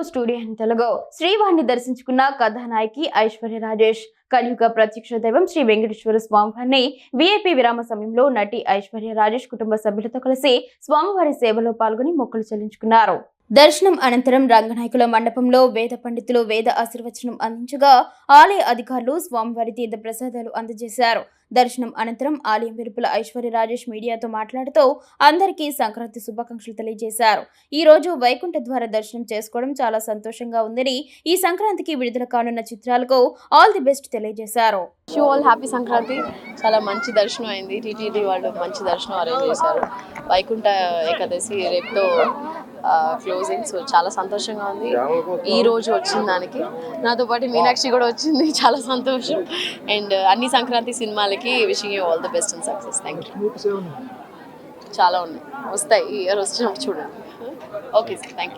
Studio in Telugu శ్రీవారిని దర్శించుకున్న కథానాయకి ఐశ్వర్య రాజేష్. కలియుగ ప్రత్యక్ష దైవం శ్రీ వెంకటేశ్వర స్వామివారిని వీఐపీ విరామ సమయంలో నటి ఐశ్వర్య రాజేష్ కుటుంబ సభ్యులతో కలిసి స్వామివారి సేవలో పాల్గొని మొక్కులు చెల్లించుకున్నారు. దర్శనం అనంతరం రంగనాయకుల మండపంలో వేద పండితులు వేద ఆశీర్వచనం అందించగా ఆలయ అధికారులు స్వామివారి తీర్థ ప్రసాదాలు అందజేశారు. దర్శనం అనంతరం ఆలయం వెలుపల ఐశ్వర్య రాజేష్ మీడియాతో మాట్లాడుతూ అందరికీ సంక్రాంతి శుభాకాంక్షలు తెలియజేశారు. ఈ రోజు వైకుంఠ ద్వార దర్శనం చేసుకోవడం చాలా సంతోషంగా ఉందని, ఈ సంక్రాంతికి విడుదల కానున్న చిత్రాలకు ఆల్ ది బెస్ట్ తెలియజేశారు. హ్యాపీ సంక్రాంతి. చాలా మంచి దర్శనం అయింది. టీటీడీ వాళ్ళు మంచి దర్శనం అరేంజ్ చేశారు. వైకుంఠ ఏకాదశి రేపుతో క్లోజింగ్. సో చాలా సంతోషంగా ఉంది ఈ రోజు వచ్చిన దానికి. నాతో పాటు మీనాక్షి కూడా వచ్చింది, చాలా సంతోషం. అండ్ అన్ని సంక్రాంతి సినిమాలకి wishing you all the best and success. Thank you. చాలా ఉన్నాయి, వస్తాయి ఈ ఇయర్ వచ్చినప్పుడు చూడండి. Okay sir, thank